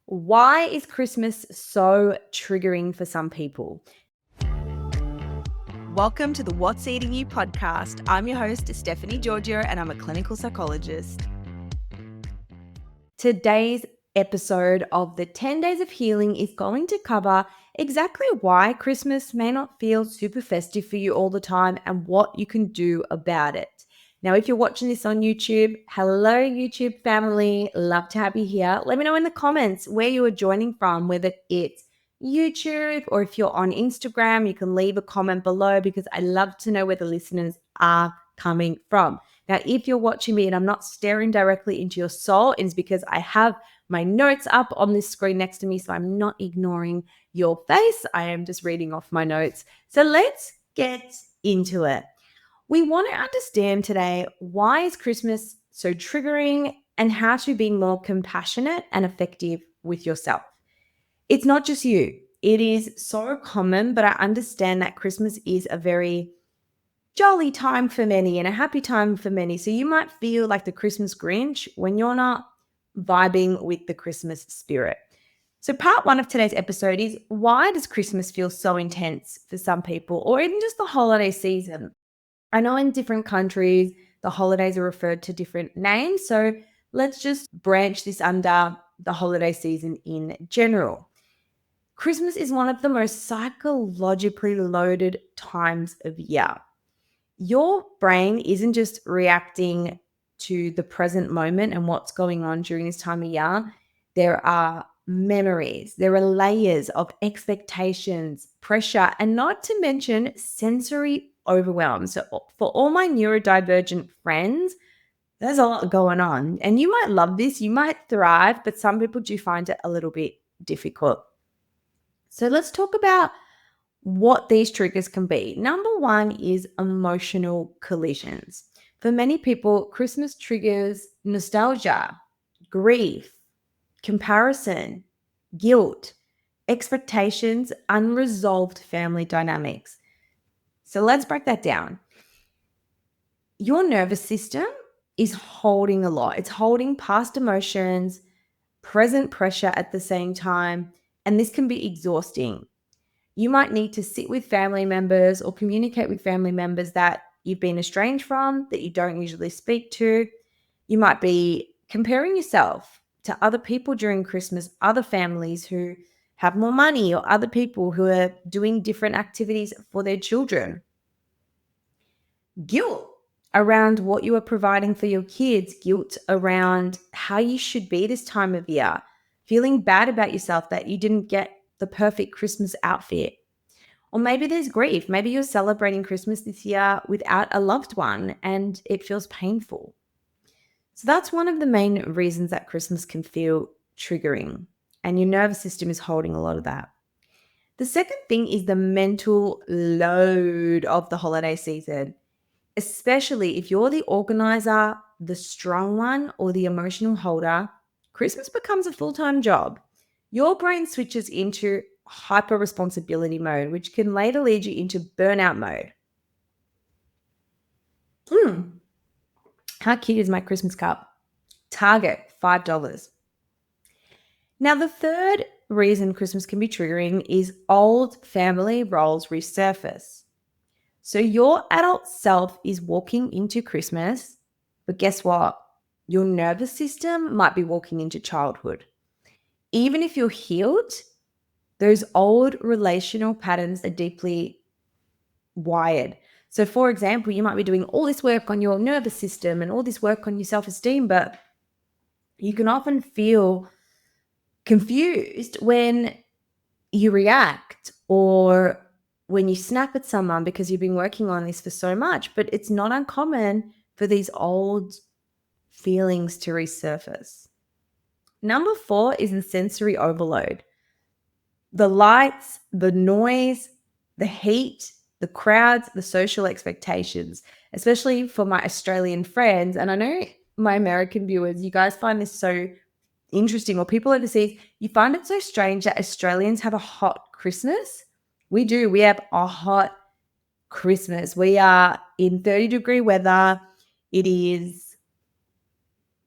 Why is Christmas so triggering for some people? Welcome to the What's Eating You podcast. I'm your host, Stephanie Giorgio, and I'm a clinical psychologist. Today's episode of the 10 Days of Healing is going to cover exactly why Christmas may not feel super festive for you all the time and what you can do about it. Now, if you're watching this on YouTube, hello, YouTube family. Love to have you here. Let me know in the comments where you are joining from, whether it's YouTube or if you're on Instagram, you can leave a comment below because I love to know where the listeners are coming from. Now, if you're watching me and I'm not staring directly into your soul, it's because I have my notes up on this screen next to me, so I'm not ignoring your face. I am just reading off my notes. So let's get into it. We want to understand today, why is Christmas so triggering and how to be more compassionate and effective with yourself. It's not just you. It is so common, but I understand that Christmas is a very jolly time for many and a happy time for many. So you might feel like the Christmas Grinch when you're not vibing with the Christmas spirit. So part one of today's episode is, why does Christmas feel so intense for some people, or even just the holiday season? I know in different countries, the holidays are referred to different names. So let's just branch this under the holiday season in general. Christmas is one of the most psychologically loaded times of year. Your brain isn't just reacting to the present moment and what's going on during this time of year. There are memories, there are layers of expectations, pressure, and not to mention sensory overwhelm. So, for all my neurodivergent friends, there's a lot going on. And you might love this, you might thrive, but some people do find it a little bit difficult. So, let's talk about what these triggers can be. Number one is emotional collisions. For many people, Christmas triggers nostalgia, grief, comparison, guilt, expectations, unresolved family dynamics. So let's break that down. Your nervous system is holding a lot. It's holding past emotions, present pressure at the same time, and this can be exhausting. You might need to sit with family members or communicate with family members that you've been estranged from, that you don't usually speak to. You might be comparing yourself to other people during Christmas, other families who have more money, or other people who are doing different activities for their children. Guilt around what you are providing for your kids, guilt around how you should be this time of year, feeling bad about yourself that you didn't get the perfect Christmas outfit. Or maybe there's grief. Maybe you're celebrating Christmas this year without a loved one and it feels painful. So that's one of the main reasons that Christmas can feel triggering, and your nervous system is holding a lot of that. The second thing is the mental load of the holiday season, especially if you're the organizer, the strong one, or the emotional holder. Christmas becomes a full-time job. Your brain switches into hyper responsibility mode, which can later lead you into burnout mode. How cute is my Christmas cup? Target, $5. Now, the third reason Christmas can be triggering is old family roles resurface. So your adult self is walking into Christmas, but guess what? Your nervous system might be walking into childhood. Even if you're healed, those old relational patterns are deeply wired. So, for example, you might be doing all this work on your nervous system and all this work on your self-esteem, but you can often feel confused when you react or when you snap at someone because you've been working on this for so much. But it's not uncommon for these old feelings to resurface. Number 4 is the sensory overload. The lights, the noise, the heat, the crowds, the social expectations, especially for my Australian friends. And I know my American viewers, you guys find this so interesting, or people overseas, you find it so strange that Australians have a hot Christmas. We do. We have a hot Christmas. We are in 30-degree weather. It is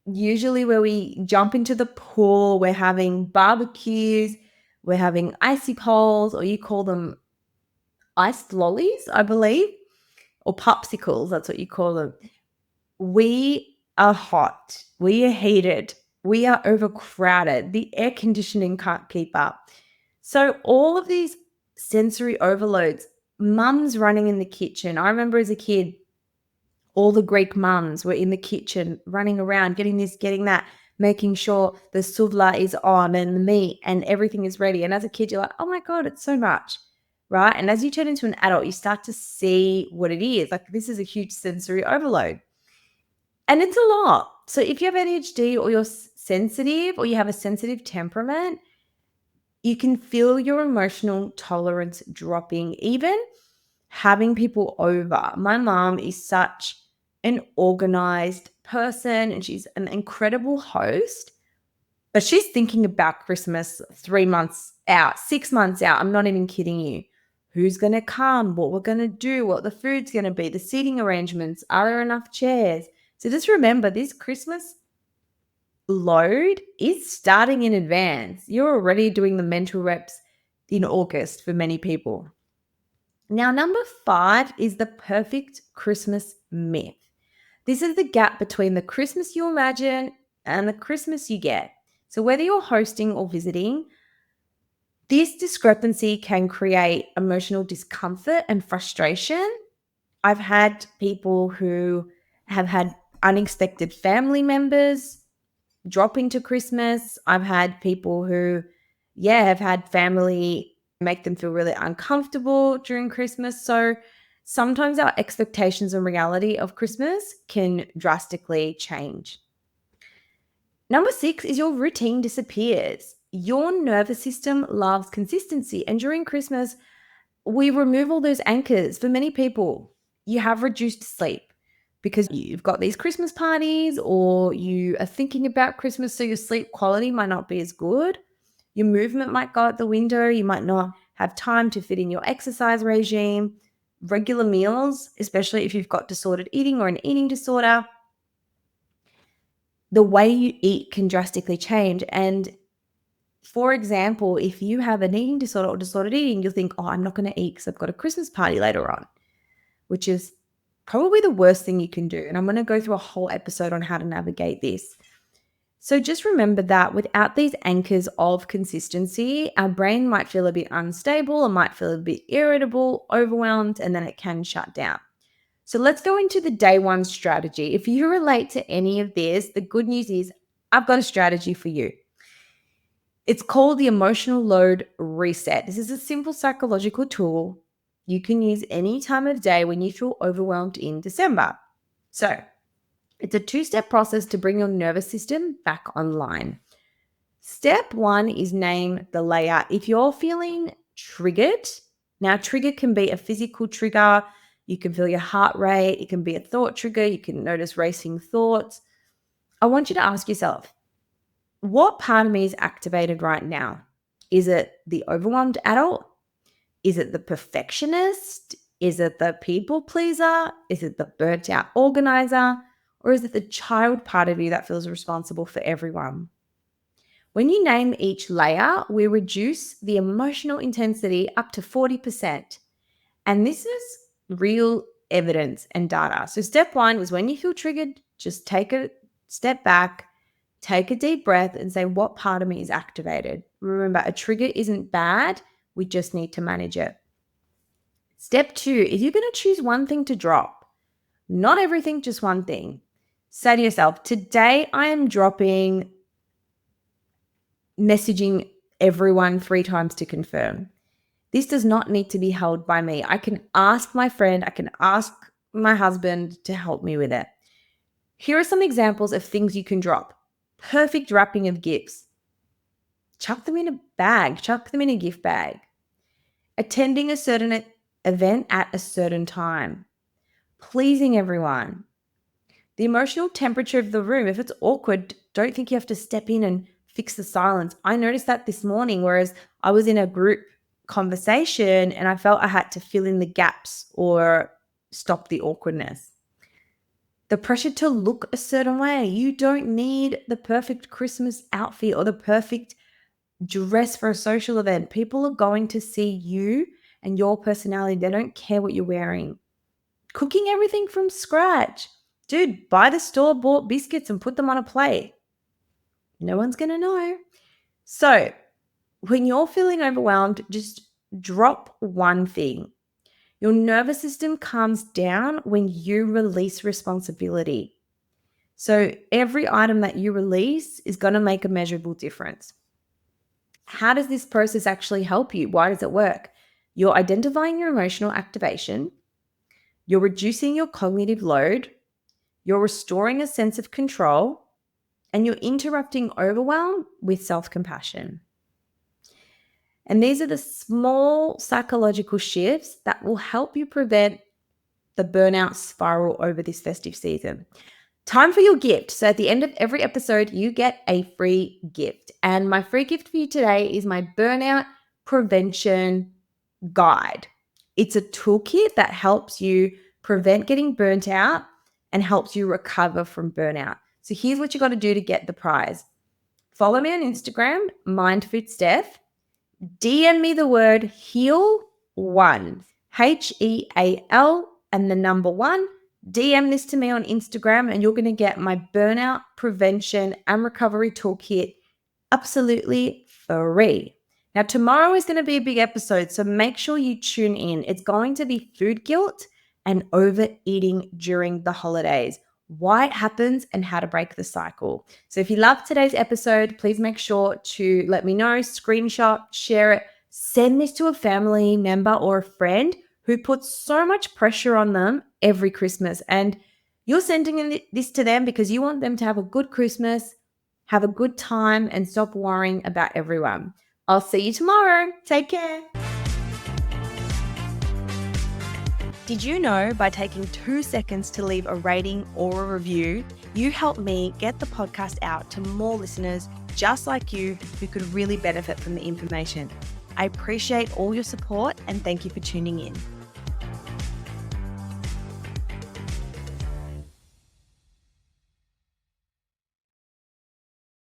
usually where we jump into the pool, we're having barbecues, we're having icy poles, or you call them iced lollies, I believe, or popsicles. That's what you call them. We are hot. We are heated. We are overcrowded. The air conditioning can't keep up. So, all of these sensory overloads, mum's running in the kitchen. I remember as a kid, all the Greek mums were in the kitchen running around, getting this, getting that, making sure the souvla is on and the meat and everything is ready. And as a kid, you're like, oh my God, it's so much. Right. And as you turn into an adult, you start to see what it is. Like, this is a huge sensory overload. And it's a lot. So if you have ADHD or you're sensitive or you have a sensitive temperament, you can feel your emotional tolerance dropping. Even having people over. My mom is such an organized person and she's an incredible host, but she's thinking about Christmas 3 months out, 6 months out. I'm not even kidding you. Who's going to come, what we're going to do, what the food's going to be, the seating arrangements, are there enough chairs? So just remember, this Christmas load is starting in advance. You're already doing the mental reps in August for many people. Now, number 5 is the perfect Christmas myth. This is the gap between the Christmas you imagine and the Christmas you get. So, whether you're hosting or visiting, this discrepancy can create emotional discomfort and frustration. I've had people who have had unexpected family members drop into Christmas. I've had people who, have had family make them feel really uncomfortable during Christmas. So sometimes our expectations and reality of Christmas can drastically change. Number 6 is your routine disappears. Your nervous system loves consistency. And during Christmas, we remove all those anchors. For many people, you have reduced sleep because you've got these Christmas parties or you are thinking about Christmas, so your sleep quality might not be as good. Your movement might go out the window. You might not have time to fit in your exercise regime, regular meals, especially if you've got disordered eating or an eating disorder. The way you eat can drastically change. And for example, if you have an eating disorder or disordered eating, you'll think, oh, I'm not going to eat because I've got a Christmas party later on, which is probably the worst thing you can do. And I'm going to go through a whole episode on how to navigate this. So just remember that without these anchors of consistency, our brain might feel a bit unstable, it might feel a bit irritable, overwhelmed, and then it can shut down. So let's go into the day one strategy. If you relate to any of this, the good news is I've got a strategy for you. It's called the emotional load reset. This is a simple psychological tool you can use any time of day when you feel overwhelmed in December. So it's a 2-step process to bring your nervous system back online. Step 1 is name the layer. If you're feeling triggered, now trigger can be a physical trigger. You can feel your heart rate. It can be a thought trigger. You can notice racing thoughts. I want you to ask yourself, what part of me is activated right now? Is it the overwhelmed adult? Is it the perfectionist? Is it the people pleaser? Is it the burnt out organizer? Or is it the child part of you that feels responsible for everyone? When you name each layer, we reduce the emotional intensity up to 40%. And this is real evidence and data. So step 1 is when you feel triggered, just take a step back, take a deep breath and say, what part of me is activated? Remember, a trigger isn't bad. We just need to manage it. Step 2 is you're going to choose one thing to drop. Not everything, just one thing. Say to yourself, today I am dropping messaging everyone 3 times to confirm. This does not need to be held by me. I can ask my friend, I can ask my husband to help me with it. Here are some examples of things you can drop. Perfect wrapping of gifts. Chuck them in a bag, chuck them in a gift bag. Attending a certain event at a certain time. Pleasing everyone. The emotional temperature of the room. If it's awkward, don't think you have to step in and fix the silence. I noticed that this morning, whereas I was in a group conversation and I felt I had to fill in the gaps or stop the awkwardness. The pressure to look a certain way. You don't need the perfect Christmas outfit or the perfect dress for a social event. People are going to see you and your personality. They don't care what you're wearing. Cooking everything from scratch. Dude, buy the store-bought biscuits and put them on a plate. No one's going to know. So, when you're feeling overwhelmed, just drop one thing. Your nervous system calms down when you release responsibility. So, every item that you release is going to make a measurable difference. How does this process actually help you? Why does it work? You're identifying your emotional activation, you're reducing your cognitive load, you're restoring a sense of control, and you're interrupting overwhelm with self-compassion. And these are the small psychological shifts that will help you prevent the burnout spiral over this festive season. Time for your gift. So at the end of every episode, you get a free gift. And my free gift for you today is my burnout prevention guide. It's a toolkit that helps you prevent getting burnt out and helps you recover from burnout. So here's what you got to do to get the prize. Follow me on Instagram, mindfoodsteph. DM me the word HEAL1, HEAL, and the number 1. DM this to me on Instagram and you're going to get my burnout prevention and recovery toolkit absolutely free. Now, tomorrow is going to be a big episode, so make sure you tune in. It's going to be food guilt and overeating during the holidays, why it happens and how to break the cycle. So if you loved today's episode, please make sure to let me know, screenshot, share it, send this to a family member or a friend who puts so much pressure on them every Christmas. And you're sending this to them because you want them to have a good Christmas, have a good time, and stop worrying about everyone. I'll see you tomorrow. Take care. Did you know by taking 2 seconds to leave a rating or a review, you help me get the podcast out to more listeners just like you who could really benefit from the information? I appreciate all your support and thank you for tuning in.